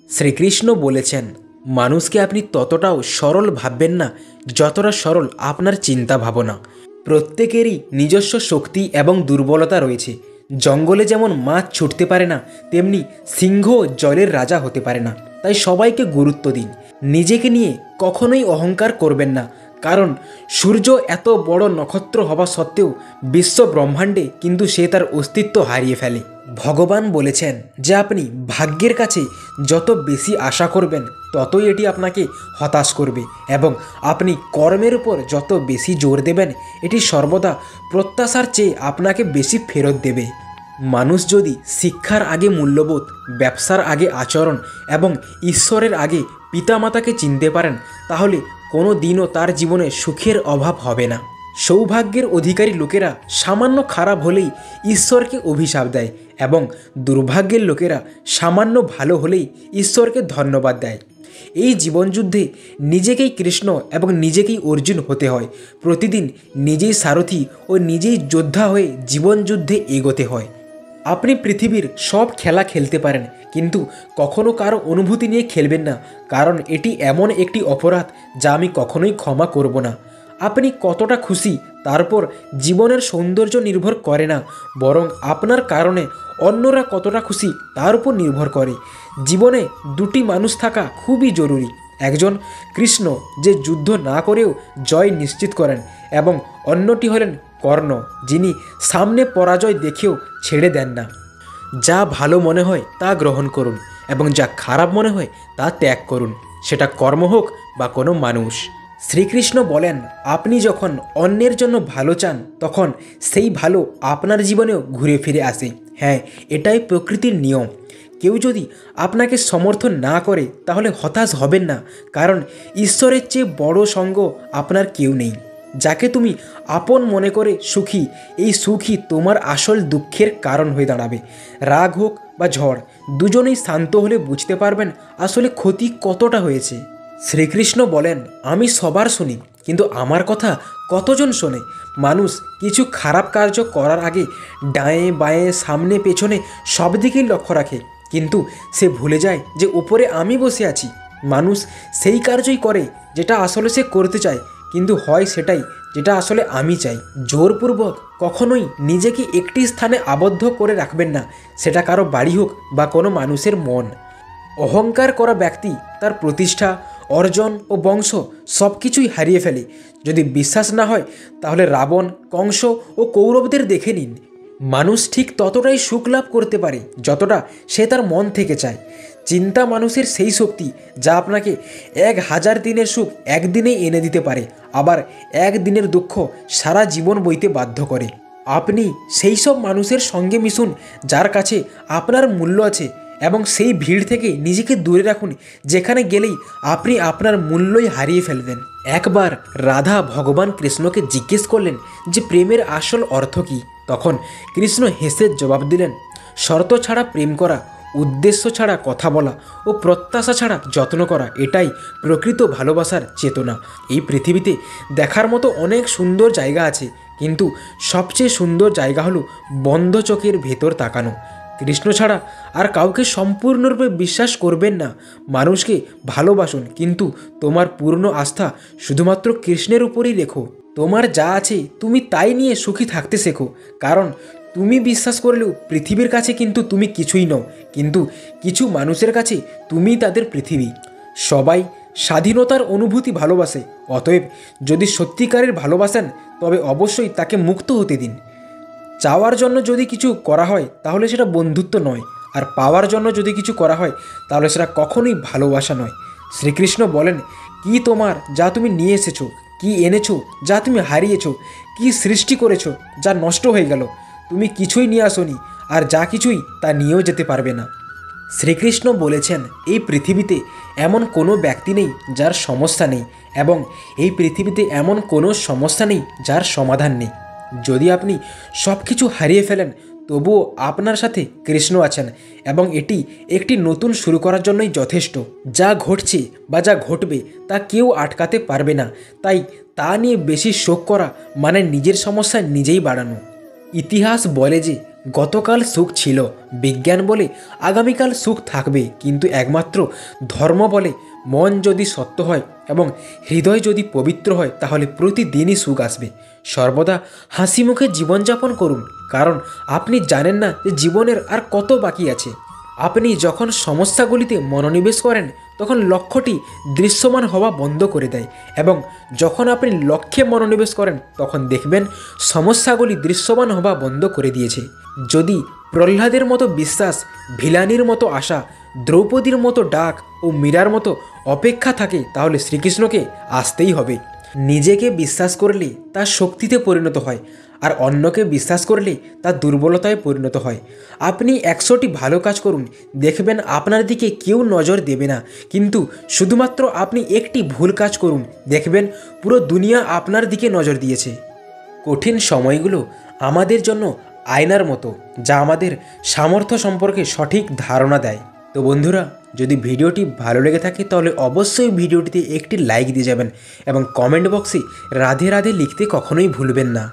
শ্রীকৃষ্ণ বলেছেন, মানুষকে আপনি ততটাও সরল ভাববেন না যতটা সরল আপনার চিন্তা ভাবনা। প্রত্যেকেরই নিজস্ব শক্তি এবং দুর্বলতা রয়েছে। জঙ্গলে যেমন মাছ ছুটতে পারে না, তেমনি সিংহ জলের রাজা হতে পারে না। তাই সবাইকে গুরুত্ব দিন। নিজেকে নিয়ে কখনোই অহংকার করবেন না, কারণ সূর্য এত বড় নক্ষত্র হওয়া সত্ত্বেও বিশ্ব ব্রহ্মাণ্ডে কিন্তু সে তার অস্তিত্ব হারিয়ে ফেলে। ভগবান বলেছেন যে আপনি ভাগ্যের কাছে যত বেশি আশা করবেন ততই এটি আপনাকে হতাশ করবে, এবং আপনি কর্মের উপর যত বেশি জোর দেবেন এটি সর্বদা প্রত্যাশার চেয়ে আপনাকে বেশি ফেরত দেবে। মানুষ যদি শিক্ষার আগে মূল্যবোধ, ব্যবসার আগে আচরণ এবং ঈশ্বরের আগে পিতামাতাকে চিনতে পারেন, তাহলে কোনো দিনও তার জীবনে সুখের অভাব হবে না। সৌভাগ্যের অধিকারী লোকেরা সামান্য খারাপ হলেই ঈশ্বরকে অভিশাপ দেয়, এবং দুর্ভাগ্যের লোকেরা সামান্য ভালো হলেই ঈশ্বরকে ধন্যবাদ দেয়। এই জীবনযুদ্ধে নিজেকেই কৃষ্ণ এবং নিজেকেই অর্জুন হতে হয়। প্রতিদিন নিজেই সারথি ও নিজেই যোদ্ধা হয়ে জীবনযুদ্ধে এগোতে হয়। আপনি পৃথিবীর সব খেলা খেলতে পারেন, কিন্তু কখনো কারো অনুভূতি নিয়ে খেলবেন না, কারণ এটি এমন একটি অপরাধ যা আমি কখনোই ক্ষমা করব না। আপনি কতটা খুশি তার উপর জীবনের সৌন্দর্য নির্ভর করে না, বরং আপনার কারণে অন্যরা কতটা খুশি তার উপর নির্ভর করে। জীবনে দুটি মানুষ থাকা খুবই জরুরি। একজন কৃষ্ণ, যে যুদ্ধ না করেও জয় নিশ্চিত করেন, এবং অন্যটি হলেন কর্ণ, যিনি সামনে পরাজয় দেখেও ছেড়ে দেন না। যা ভালো মনে হয় তা গ্রহণ করুন, এবং যা খারাপ মনে হয় তা ত্যাগ করুন, সেটা কর্ম হোক বা কোনো মানুষ। শ্রীকৃষ্ণ বলেন, আপনি যখন অন্যের জন্য ভালো চান তখন সেই ভালো আপনার জীবনেও ঘুরে ফিরে আসে। হ্যাঁ, এটাই প্রকৃতির নিয়ম। কেউ যদি আপনাকে সমর্থন না করে তাহলে হতাশ হবেন না, কারণ ঈশ্বরের চেয়ে বড় সঙ্গ আপনার কেউ নেই। যাকে তুমি আপন মনে করে সুখী, এই সুখই তোমার আসল দুঃখের কারণ হয়ে দাঁড়াবে। রাগ হোক বা ঝড়, দুজনেই শান্ত হলে বুঝতে পারবেন আসলে ক্ষতি কতটা হয়েছে। শ্রীকৃষ্ণ বলেন, আমি সবার শুনি, কিন্তু আমার কথা কতজন শোনে? মানুষ কিছু খারাপ কার্য করার আগে ডায়ে বাঁয়ে সামনে পেছনে সব দিকেই লক্ষ্য রাখে, কিন্তু সে ভুলে যায় যে উপরে আমি বসে আছি। মানুষ সেই কার্যই করে যেটা আসলে সে করতে চায়, কিন্তু হয় সেটাই যেটা আসলে আমি চাই। জোরপূর্বক কখনোই নিজেকে একটি স্থানে আবদ্ধ করে রাখবেন না, সেটা কারো বাড়ি হোক বা কোনো মানুষের মন। অহংকার করা ব্যক্তি তার প্রতিষ্ঠা, অর্জন ও বংশ সব কিছুই হারিয়ে ফেলে। যদি বিশ্বাস না হয় তাহলে রাবণ, কংস ও কৌরবদের দেখে নিন। মানুষ ঠিক ততটাই সুখ লাভ করতে পারে যতটা সে তার মন থেকে চায়। চিন্তা মানুষের সেই শক্তি যা আপনাকে 1000 দিনের সুখ একদিনেই এনে দিতে পারে, আবার একদিনের দুঃখ সারা জীবন বইতে বাধ্য করে। আপনি সেই সব মানুষের সঙ্গে মিশুন যার কাছে আপনার মূল্য আছে, এবং সেই ভিড় থেকে নিজেকে দূরে রাখুন যেখানে গেলেই আপনি আপনার মূল্যই হারিয়ে ফেলবেন। একবার রাধা ভগবান কৃষ্ণকে জিজ্ঞেস করলেন যে প্রেমের আসল অর্থ কী। তখন কৃষ্ণ হেসে জবাব দিলেন, শর্ত ছাড়া প্রেম করা, উদ্দেশ্য ছাড়া কথা বলা ও প্রত্যাশা ছাড়া যত্ন করা, এটাই প্রকৃত ভালোবাসার চেতনা। এই পৃথিবীতে দেখার মতো অনেক সুন্দর জায়গা আছে, কিন্তু সবচেয়ে সুন্দর জায়গা হলো বন্ধ চোখের ভেতর তাকানো। কৃষ্ণ ছাড়া আর কাউকে সম্পূর্ণরূপে বিশ্বাস করবেন না। মানুষকে ভালোবাসুন, কিন্তু তোমার পূর্ণ আস্থা শুধুমাত্র কৃষ্ণের উপরেই রেখো। তোমার যা আছে তুমি তাই নিয়ে সুখী থাকতে শেখো, কারণ তুমি বিশ্বাস করলেও পৃথিবীর কাছে কিন্তু তুমি কিছুই নও, কিন্তু কিছু মানুষের কাছে তুমি তাদের পৃথিবী। সবাই স্বাধীনতার অনুভূতি ভালোবাসে, অতএব যদি সত্যিকারের ভালোবাসেন তবে অবশ্যই তাকে মুক্ত হতে দিন। চাওয়ার জন্য যদি কিছু করা হয় তাহলে সেটা বন্ধুত্ব নয়, আর পাওয়ার জন্য যদি কিছু করা হয় তাহলে সেটা কখনোই ভালোবাসা নয়। শ্রীকৃষ্ণ বলেন, কি তোমার যা তুমি নিয়ে এসেছো, কি এনেছো যা তুমি হারিয়েছো, কি সৃষ্টি করেছো যা নষ্ট হয়ে গেল? তুমি কিছুই নিয়ে আসোনি, আর যা কিছুই তা নিয়েও যেতে পারবে না। শ্রীকৃষ্ণ বলেছেন, এই পৃথিবীতে এমন কোনো ব্যক্তি নেই যার সমস্যা নেই, এবং এই পৃথিবীতে এমন কোনো সমস্যা নেই যার সমাধান নেই। যদি আপনি সব কিছু হারিয়ে ফেলেন তবুও আপনার সাথে কৃষ্ণ আছেন, এবং এটি একটি নতুন শুরু করার জন্যই যথেষ্ট। যা ঘটছে বা যা ঘটবে তা কেউ আটকাতে পারবে না, তাই তা নিয়ে বেশি শোক করা মানে নিজের সমস্যা নিজেই বাড়ানো। ইতিহাস বলে যে গতকাল সুখ ছিল, বিজ্ঞান বলে আগামীকাল সুখ থাকবে, কিন্তু একমাত্র ধর্ম বলে মন যদি সত্য হয় এবং হৃদয় যদি পবিত্র হয় তাহলে প্রতিদিনই সুখ আসবে। সর্বদা হাসি মুখে জীবনযাপন করুন, কারণ আপনি জানেন না যে জীবনের আর কত বাকি আছে। আপনি যখন সমস্যাগুলিতে মনোনিবেশ করেন তখন লক্ষ্যটি দৃশ্যমান হওয়া বন্ধ করে দেয়, এবং যখন আপনি লক্ষ্যে মনোনিবেশ করেন তখন দেখবেন সমস্যাগুলি দৃশ্যমান হওয়া বন্ধ করে দিয়েছে। যদি প্রহ্লাদের মতো বিশ্বাস, ভিলানির মতো আশা, দ্রৌপদীর মতো ডাক ও মীরার মতো অপেক্ষা থাকে তাহলে শ্রীকৃষ্ণকে আসতেই হবে। নিজেকে বিশ্বাস করলে তা শক্তিতে পরিণত হয়, আর অন্যকে বিশ্বাস করলে তা দুর্বলতায় পরিণত হয়। আপনি 100টি ভালো কাজ করুন, দেখবেন আপনার দিকে কেউ নজর দেবে না, কিন্তু শুধুমাত্র আপনি একটি ভুল কাজ করুন, দেখবেন পুরো দুনিয়া আপনার দিকে নজর দিয়েছে। কঠিন সময়গুলো আমাদের জন্য আয়নার মতো, যা আমাদের সামর্থ্য সম্পর্কে সঠিক ধারণা দেয়। তো বন্ধুরা, যদি ভিডিওটি ভালো লেগে থাকে তাহলে অবশ্যই ভিডিওটিতে একটি লাইক দিয়ে যাবেন এবং কমেন্ট বক্সে রাধে রাধে লিখতে কখনোই ভুলবেন না।